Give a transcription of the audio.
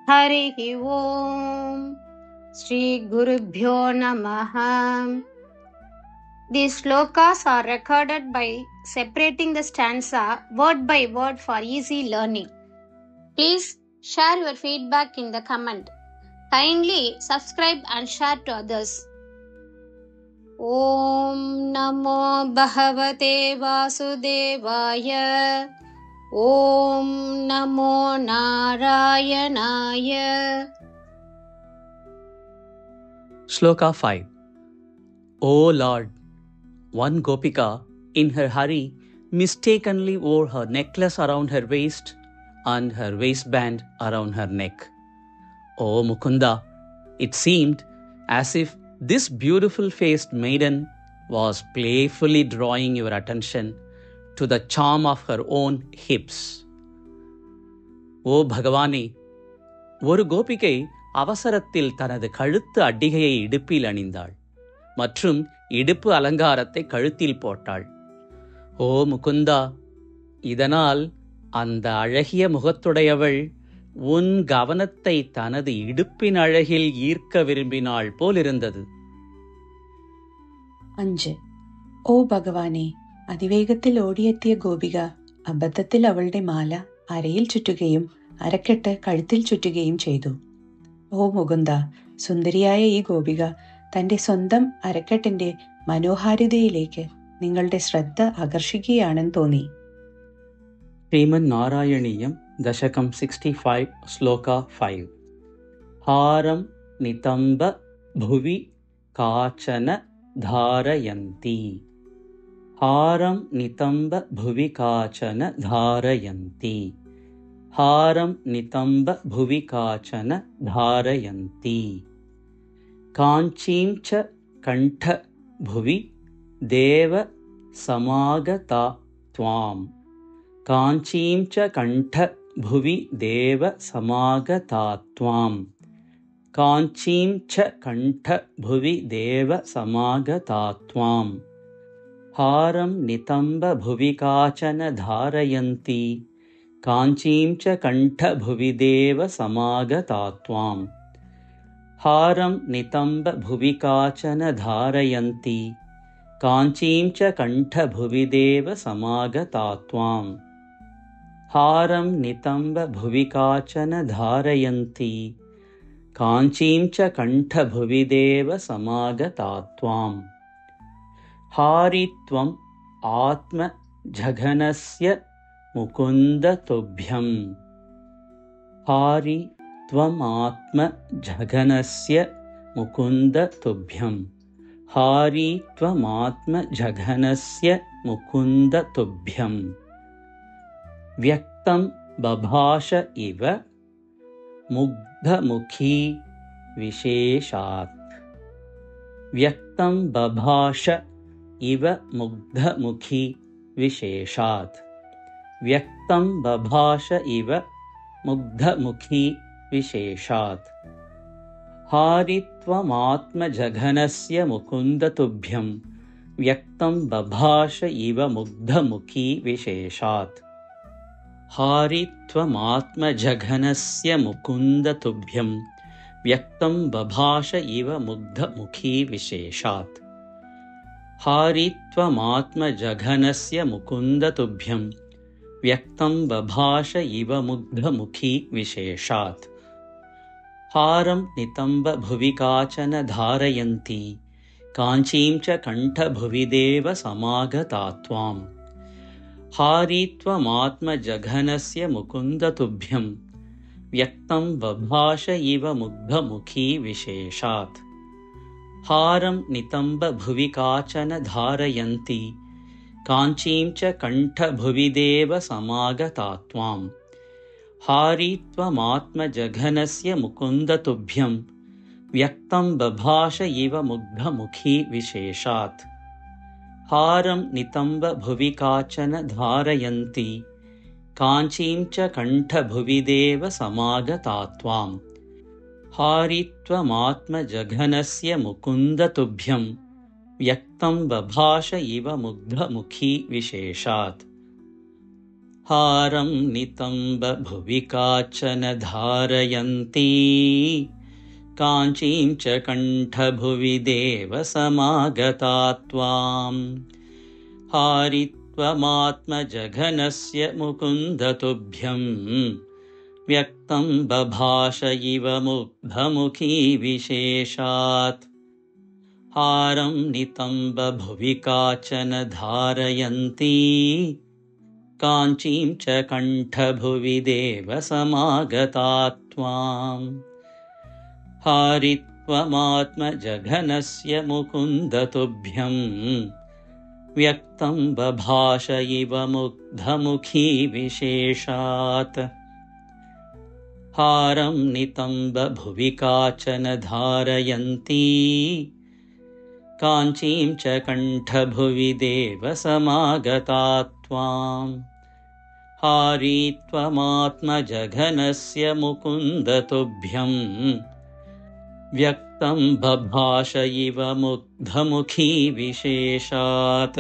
हरिः ओम् श्रीगुरुभ्यो नमः. These slokas are recorded by separating the stanza word by word for easy learning. Please share your feedback in the comment. Kindly subscribe and share to others. Om Namo Bhagavate Vasudevaya. Om Namo Narayanaya. Shloka 5. O Lord, one Gopika, in her hurry, mistakenly wore her necklace around her waist and her waistband around her neck. O Mukunda, it seemed as if this beautiful-faced maiden was playfully drawing your attention to the charm of her own hips. O Bhagavane, ஒரு கோபிகை அவசரத்தில் தனது கழுத்து அடிகையை இடுப்பில் அணிந்தாள் மற்றும் இடுப்பு அலங்காரத்தை கழுத்தில் போட்டாள். ஓ முகுந்தா, இதனால் அந்த அழகிய முகத்துடையவள் உன் கவனத்தை தனது இடுப்பின் அழகில் ஈர்க்க விரும்பினாள் போலிருந்தது. 5. ഓ ഭഗവാനെ, അതിവേഗത്തിൽ ഓടിയെത്തിയ ഗോപിക അബദ്ധത്തിൽ അവളുടെ മാല അരയിൽ ചുറ്റുകയും അരക്കെട്ട് കഴുത്തിൽ ചുറ്റുകയും ചെയ്തു. ഓ മുകുന്ദ, സുന്ദരിയായ ഈ ഗോപിക തന്റെ സ്വന്തം അരക്കെട്ടിന്റെ മനോഹാരിതയിലേക്ക് നിങ്ങളുടെ ശ്രദ്ധ ആകർഷിക്കുകയാണെന്ന് തോന്നി. ശ്രീമൻ നാരായണീയം ദശകം 65 ശ്ലോക 5. ഹാരം നിതംബ ഭുവി കാചന ധാരയന്തി. ഹാരം നിതംബ ഭുവി കാചന ധാരയന്തി. ഹാരം നിതംബ ഭുവി കാചന ധാരയന്തി. കാഞ്ചീം ച കണ്ഠ ഭുവി ദേവ സമാഗതാ ത്വാം. കാഞ്ചീം ച കണ്ഠ ഭുവി ദേവ സമാഗതാ ത്വാം. കാഞ്ചീം ച കണ്ഠ ഭുവി ദേവ സമാഗതാ ത്വാം. ഹാരം നിതംബ ഭുവി കാചന ധാരയന്തി. കാഞ്ചീം ച കണ്ഠ ഭുവി ദേവ സമാഗതാ ത്വാം. ഹാരം നിതംബ ഭുവി കാചന ധാരയന്തി. കാഞ്ചീം ച കണ്ഠ ഭുവി ദേവ സമാഗതാ ത്വാം. ഹാരം നിതംബ ഭുവി കാചന ധാരയന്തി. കാഞ്ചീം ച കണ്ഠ ഭുവി ദേവ സമാഗതാ ത്വാം. ഹാരിത്വം ആത്മജഘനസ്യ മുകുന്ദ തുഭ്യം. ഹാരി ത്വമാത്മജഘനസ്യ മുകുന്ദ തുഭ്യം. ഹാരി ത്വമാത്മജഘനസ്യ മുകുന്ദ തുഭ്യം. വ്യക്തം ബഭാഷ ഇവ മുഗ്ധമുഖീ വിശേഷാത്. വ്യക്തം ബഭാഷ ഇവ മുഗ്ധമുഖീ വിശേഷാത്. വ്യക്തം ബഭാഷ ഇവ മുഗ്ധമുഖീ വിശേഷാത്. ഹാരിത്വമാത്മജഘനസ്യ മുകുന്ദതുഭ്യം. വ്യക്തം ബഭാഷ ഇവ മുഗ്ധമുഖീ വിശേഷാത്. ഹാരിത്വമാത്മജഘനസ്യ മുകുന്ദതുഭ്യം. വ്യക്തം ബഭാഷ ഇവ മുഗ്ധമുഖീ വിശേഷാത്. ഹാരിത്വമാത്മജഘനസ്യ മുകുന്ദതുഭ്യം. വ്യക്തം ബഭാഷ ഇവ മുഗ്ധമുഖീ വിശേഷാത്. ഹാരം നിതംബ ഭുവി കാചന ധാരയന്തി. കാഞ്ചീം ച കണ്ഠ ഭുവി ദേവ സമാഗതാ ത്വാം. ഹാരിത്വമാത്മജഘനസ്യ മുകുന്ദതുഭ്യം. വ്യക്തം ബഭാഷ ഇവ മുഗ്ധമുഖീ വിശേഷാത്. ഹാരം നിതംബ ഭുവി കാചന ധാരയന്തി. കാഞ്ചീം ച കണ്ഠ ഭുവി ദേവ സമാഗതാ ത്വാം. ഹാരിത്വമാത്മജഘനസ്യ മുകുന്ദതുഭ്യം. വ്യക്തം ബഭാഷ ഇവ മുഗ്ധമുഖീ വിശേഷാത്. ഹാരം നിതംബ ഭുവി കാചന ധാരയന്തി. കാഞ്ചീം ച കണ്ഠ ഭുവി ദേവ സമാഗതാ ത്വാം. ഹാരിത്വമാത്മജഘനസ്യ മുകുന്ദതുഭ്യം. വ്യക്തം ബഭാഷ ഇവ മുഗ്ധമുഖീ വിശേഷാത്. हारं नितम्बभुवि काचन धारयन्ती काञ्चीं च कण्ठभुवि देवसमागता त्वां हारित्वमात्मजघनस्य मुकुन्द तुभ्यं व्यक्तं बभाष इव मुग्धमुखी विशेषात् हारं नितम्बभुवि काचन धारयन्ती काञ्चीं च कण्ठभुवि देवसमागता त्वां हारित्वमात्मजघनस्य मुकुन्दतुभ्यं व्यक्तं बभाष इव मुग्धमुखी विशेषात् हारं नितम्बभुवि काचन धारयन्ती काञ्चीं च कण्ठभुवि देवसमागता त्वां हारित्वमात्मजघनस्य मुकुन्दतुभ्यं व्यक्तं बभाष इव मुग्धमुखी विशेषात्।